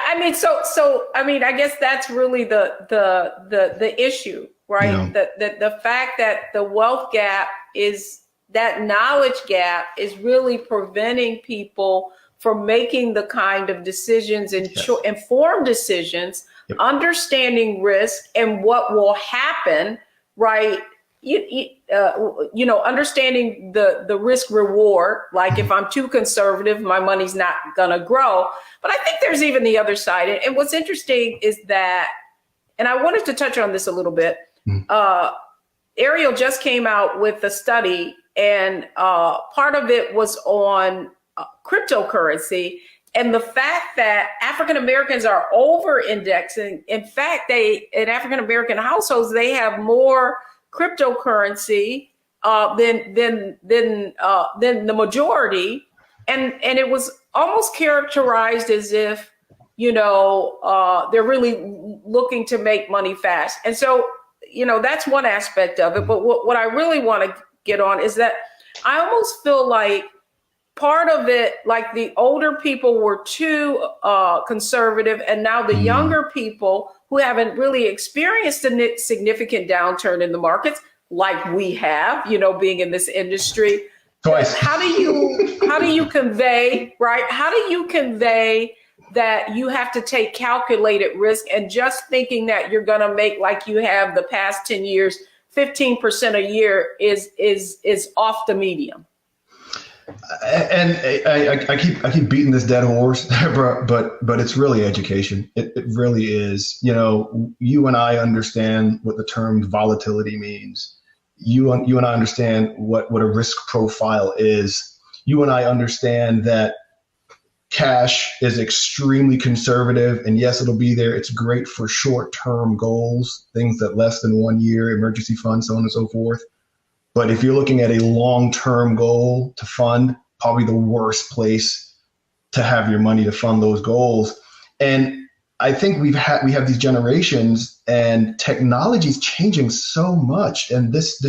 I mean, so I guess that's really the issue, right? Yeah. The fact that the wealth gap that knowledge gap is really preventing people from making the kind of decisions and informed decisions, understanding risk and what will happen, right? Understanding the risk reward, like if I'm too conservative, my money's not gonna grow. But I think there's even the other side. And what's interesting is that, and I wanted to touch on this a little bit, Ariel just came out with a study and part of it was on cryptocurrency and the fact that African Americans are over indexing. In fact, in African American households, they have more cryptocurrency than the majority, and it was almost characterized as if they're really looking to make money fast. And so that's one aspect of it. But what I really want to get on is that I almost feel like part of it, like the older people were too conservative, and now the younger people who haven't really experienced a significant downturn in the markets like we have, being in this industry. Twice. How do you convey, right? How do you convey that you have to take calculated risk and just thinking that you're going to make, like you have the past 10 years, 15% a year is off the medium? And I keep beating this dead horse, but it's really education. It really is. You and I understand what the term volatility means. You and I understand what a risk profile is. You and I understand that cash is extremely conservative, and yes, it'll be there. It's great for short-term goals, things that less than 1 year, emergency funds, so on and so forth. But if you're looking at a long-term goal to fund, probably the worst place to have your money to fund those goals. And I think we have these generations, and technology is changing so much. And this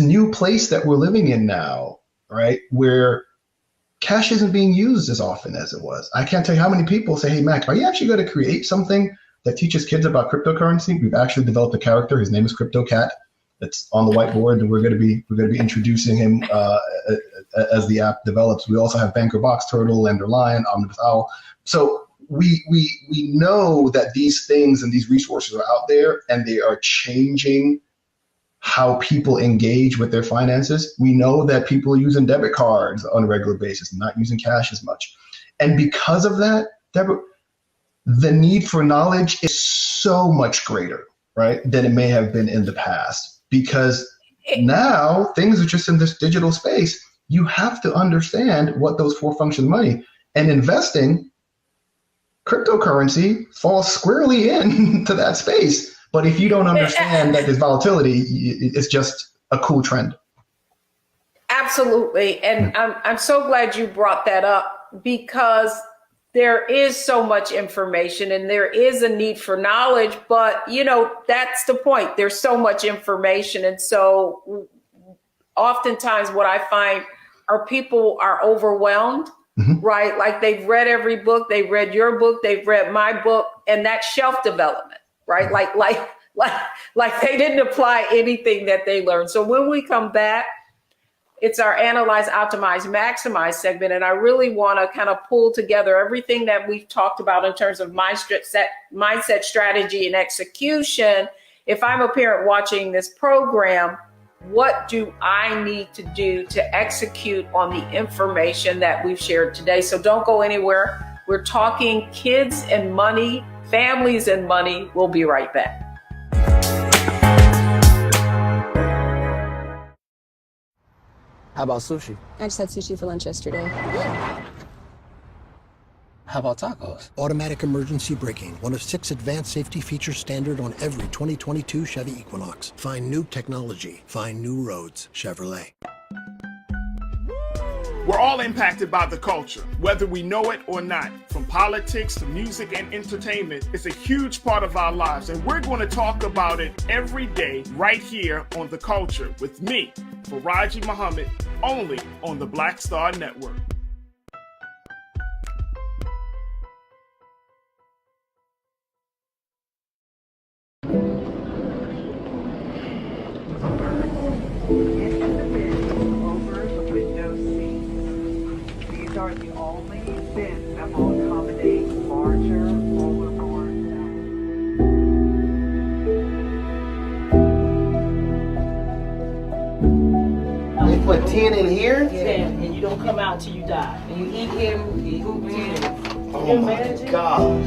new place that we're living in now, right, where cash isn't being used as often as it was. I can't tell you how many people say, "Hey, Mac, are you actually going to create something that teaches kids about cryptocurrency?" We've actually developed a character. His name is Crypto Cat. That's on the whiteboard, and we're going to be introducing him as the app develops. We also have Banker Box Turtle, Lender Lion, Omnibus Owl. So we know that these things and these resources are out there, and they are changing how people engage with their finances. We know that people are using debit cards on a regular basis, not using cash as much. And because of that, Deborah, the need for knowledge is so much greater, right, than it may have been in the past. Because now things are just in this digital space. You have to understand what those four functions of money, and investing, cryptocurrency falls squarely into that space. But if you don't understand that there's volatility, it's just a cool trend. Absolutely. And I'm so glad you brought that up, because there is so much information and there is a need for knowledge. But, that's the point. There's so much information. And so oftentimes what I find are people are overwhelmed. Mm-hmm. Right? Like they've read every book, they've read your book, they've read my book, and that's shelf development, right? Like they didn't apply anything that they learned. So when we come back, it's our Analyze, Optimize, Maximize segment. And I really want to kind of pull together everything that we've talked about in terms of mindset, strategy, and execution. If I'm a parent watching this program, what do I need to do to execute on the information that we've shared today? So don't go anywhere. We're talking kids and money, families and money. We'll be right back. How about sushi? I just had sushi for lunch yesterday. How about tacos? Automatic emergency braking, one of 6 advanced safety features standard on every 2022 Chevy Equinox. Find new technology. Find new roads. Chevrolet. We're all impacted by the culture, whether we know it or not. From politics to music and entertainment, it's a huge part of our lives, and we're going to talk about it every day right here on The Culture with me, Faraji Muhammad, only on the Black Star Network. Are the only bins that will accommodate larger rollerboards. They put 10 in here? 10, and you don't come out till you die. And you eat him, you eat 10. Oh my God.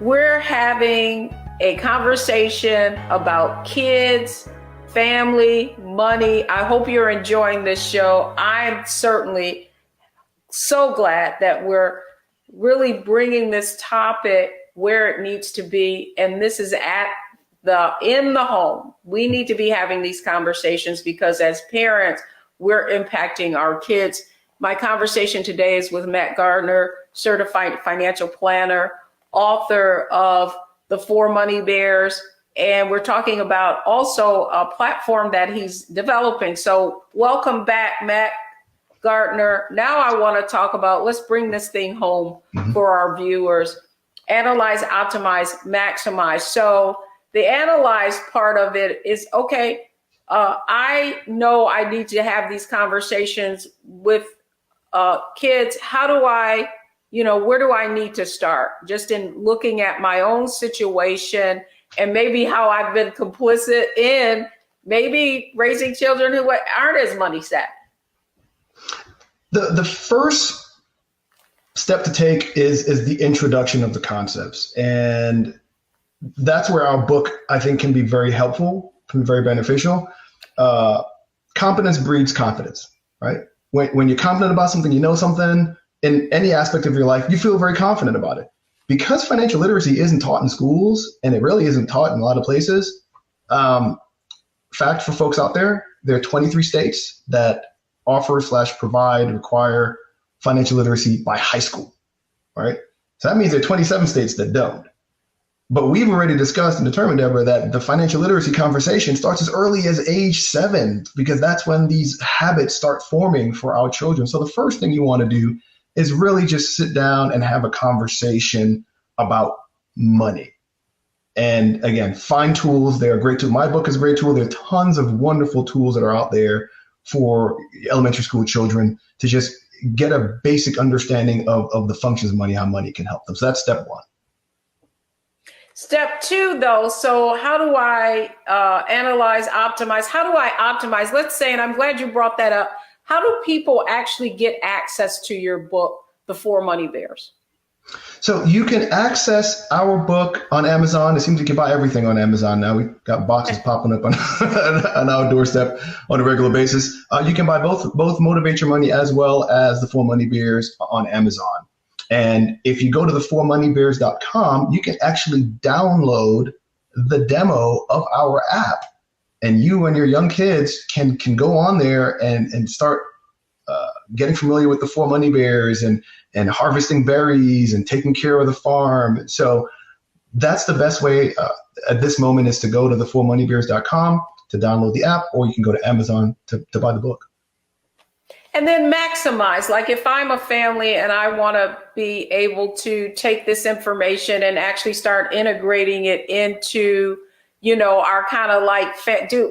We're having a conversation about kids, family, money. I hope you're enjoying this show. I'm certainly so glad that we're really bringing this topic where it needs to be. And this is in the home. We need to be having these conversations because as parents, we're impacting our kids. My conversation today is with Matt Gardner, certified financial planner, author of The 4 Money Bears. And we're talking about also a platform that he's developing. So welcome back, Matt Gardner. Now I want to talk about, let's bring this thing home for our viewers. Analyze, optimize, maximize. So the analyze part of it is, okay, I know I need to have these conversations with kids. How do I, where do I need to start? Just in looking at my own situation and maybe how I've been complicit in maybe raising children who aren't as money savvy. The first step to take is the introduction of the concepts. And that's where our book, I think, can be very helpful, can be very beneficial. Competence breeds confidence, right? When you're confident about something, you know something in any aspect of your life, you feel very confident about it. Because financial literacy isn't taught in schools, and it really isn't taught in a lot of places. Fact for folks out there are 23 states that offer/provide, require financial literacy by high school, right? So that means there are 27 states that don't. But we've already discussed and determined, Deborah, that the financial literacy conversation starts as early as age 7, because that's when these habits start forming for our children. So the first thing you want to do is really just sit down and have a conversation about money. And again, find tools. They're a great tool. My book is a great tool. There are tons of wonderful tools that are out there for elementary school children to just get a basic understanding of the functions of money, how money can help them. So that's step 1. Step 2, though, so how do I analyze, optimize? How do I optimize? Let's say, and I'm glad you brought that up, how do people actually get access to your book, The 4 Money Bears? So you can access our book on Amazon. It seems you can buy everything on Amazon now. We've got boxes popping up on our doorstep on a regular basis. You can buy both Motivate Your Money as well as The 4 Money Bears on Amazon. And if you go to the4moneybears.com, you can actually download the demo of our app. And you and your young kids can go on there and start getting familiar with the 4 Money Bears and harvesting berries and taking care of the farm. So that's the best way at this moment, is to go to the4moneybears.com to download the app, or you can go to Amazon to buy the book. And then maximize, like if I'm a family and I want to be able to take this information and actually start integrating it into, our kind of like,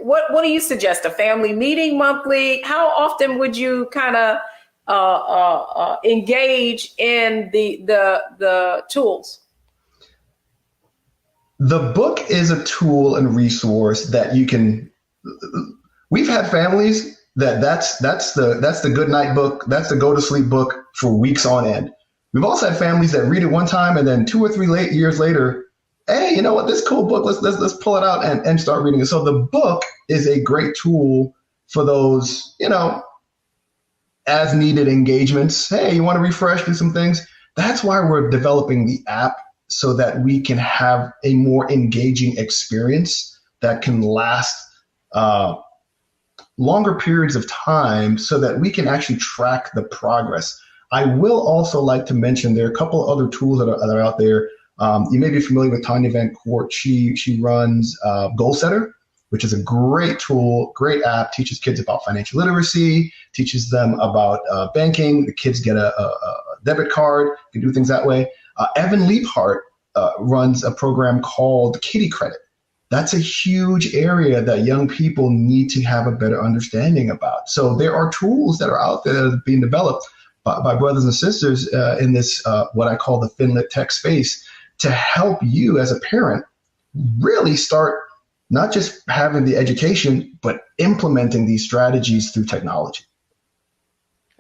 what do you suggest? A family meeting monthly? How often would you kind of engage in the tools? The book is a tool and resource that you can. We've had families that's the good night book, that's the go to sleep book for weeks on end. We've also had families that read it one time and then 2 or 3 years later, hey, you know what, this cool book, let's pull it out and start reading it. So the book is a great tool for those, as needed engagements. Hey, you want to refresh, do some things? That's why we're developing the app, so that we can have a more engaging experience that can last longer periods of time, so that we can actually track the progress. I will also like to mention there are a couple of other tools that are out there. You may be familiar with Tanya Van Court. She runs Goal Setter, which is a great tool, great app, teaches kids about financial literacy, teaches them about banking. The kids get a debit card, can do things that way. Evan Leaphart runs a program called Kitty Credit. That's a huge area that young people need to have a better understanding about. So there are tools that are out there that are being developed by brothers and sisters in this, what I call the FinLit tech space, to help you as a parent really start not just having the education, but implementing these strategies through technology.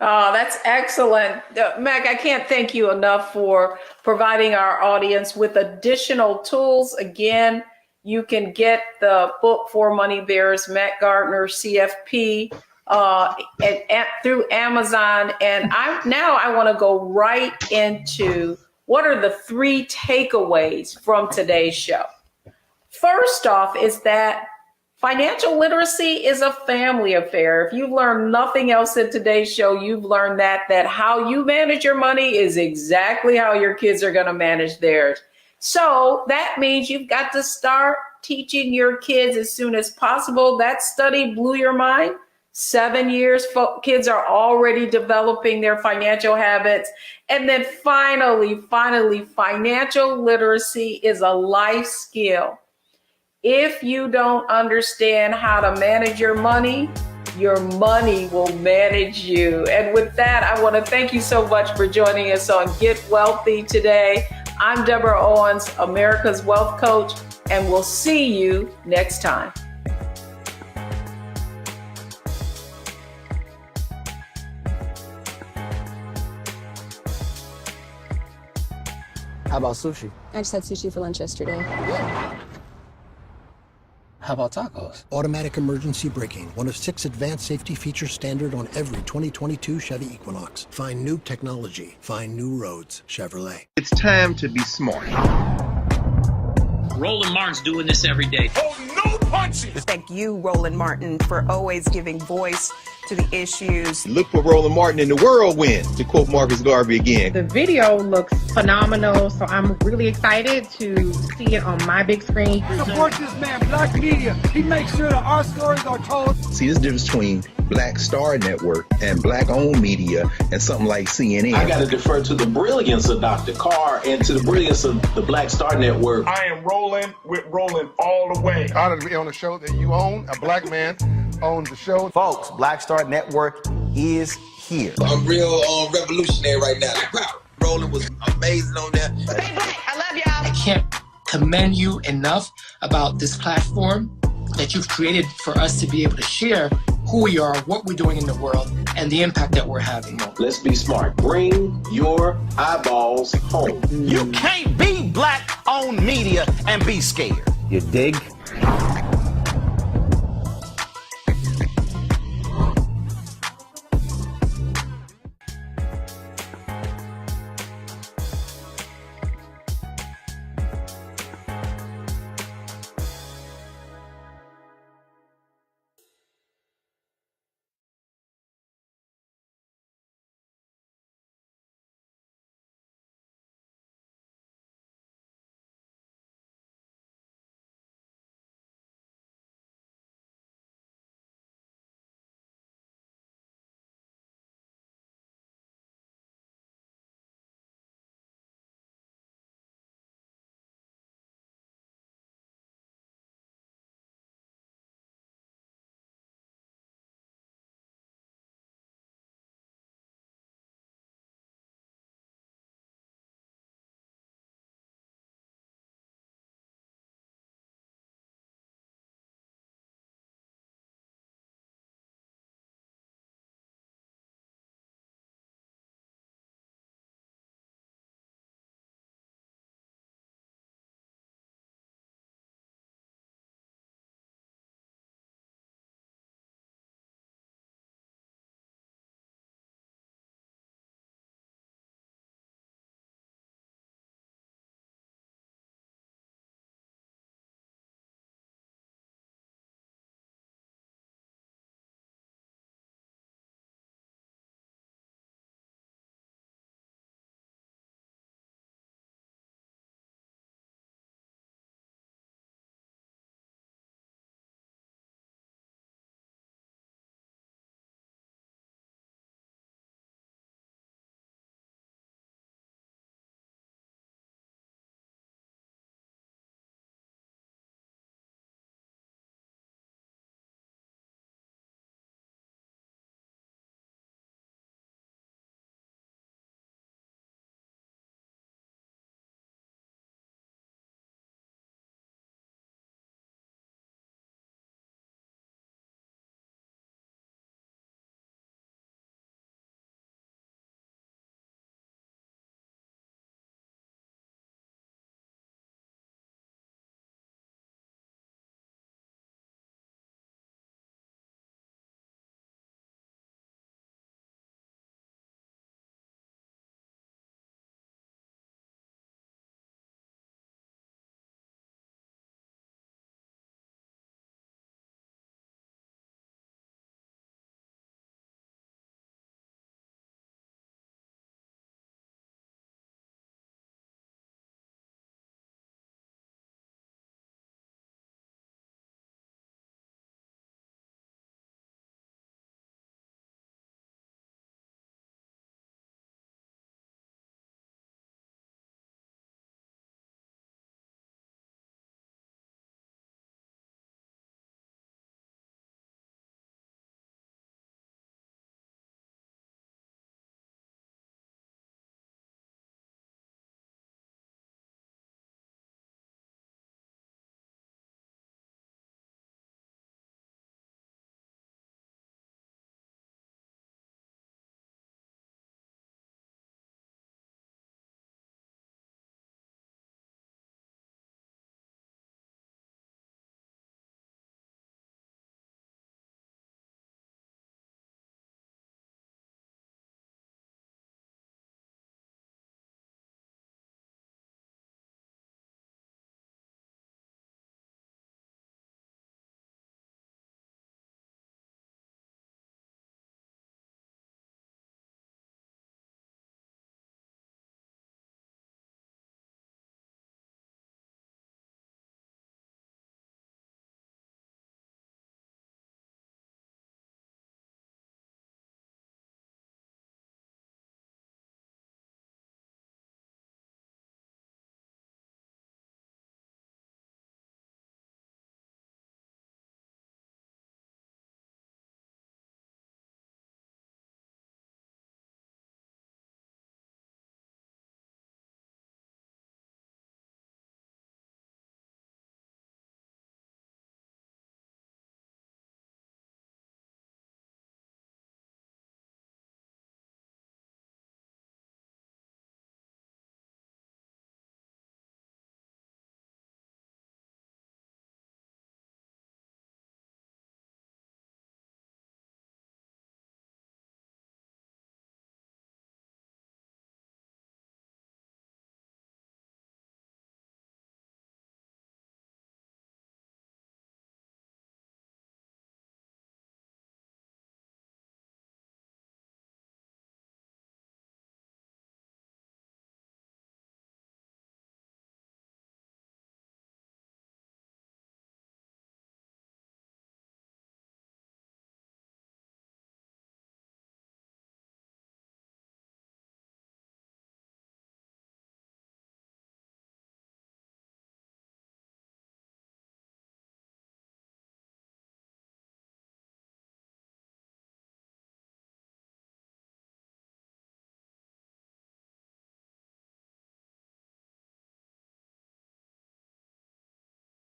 Oh, that's excellent. Mac, I can't thank you enough for providing our audience with additional tools. Again, you can get the book 4 Money Bears, Matt Gardner, CFP, through Amazon. And I want to go right into what are the 3 takeaways from today's show. First off is that financial literacy is a family affair. If you've learned nothing else in today's show, you've learned that how you manage your money is exactly how your kids are going to manage theirs. So that means you've got to start teaching your kids as soon as possible. That study blew your mind. 7 years, kids are already developing their financial habits. And then finally, financial literacy is a life skill. If you don't understand how to manage your money will manage you. And with that, I want to thank you so much for joining us on Get Wealthy today. I'm Deborah Owens, America's Wealth Coach, and we'll see you next time. How about sushi? I just had sushi for lunch yesterday. How about tacos? Automatic emergency braking, one of 6 advanced safety features standard on every 2022 Chevy Equinox. Find new technology. Find new roads. Chevrolet. It's time to be smart. Roland Martin's doing this every day. Oh, no punches! Thank you, Roland Martin, for always giving voice to the issues. Look for Roland Martin in the whirlwind, to quote Marcus Garvey again. The video looks phenomenal, so I'm really excited to see it on my big screen. Support this man, Black Media. He makes sure that our stories are told. See, there's a difference between Black Star Network and Black-owned media and something like CNN. I got to defer to the brilliance of Dr. Carr and to the brilliance of the Black Star Network. I am rolling with Roland all the way. Honored to be on a show that you own. A black man owns the show. Folks, Black Star Network is here. I'm real revolutionary right now. Roland was amazing on there. Stay black. I love y'all. I can't commend you enough about this platform that you've created for us to be able to share who we are, what we're doing in the world, and the impact that we're having. Let's be smart. Bring your eyeballs home. You can't be Black-owned media and be scared. You dig?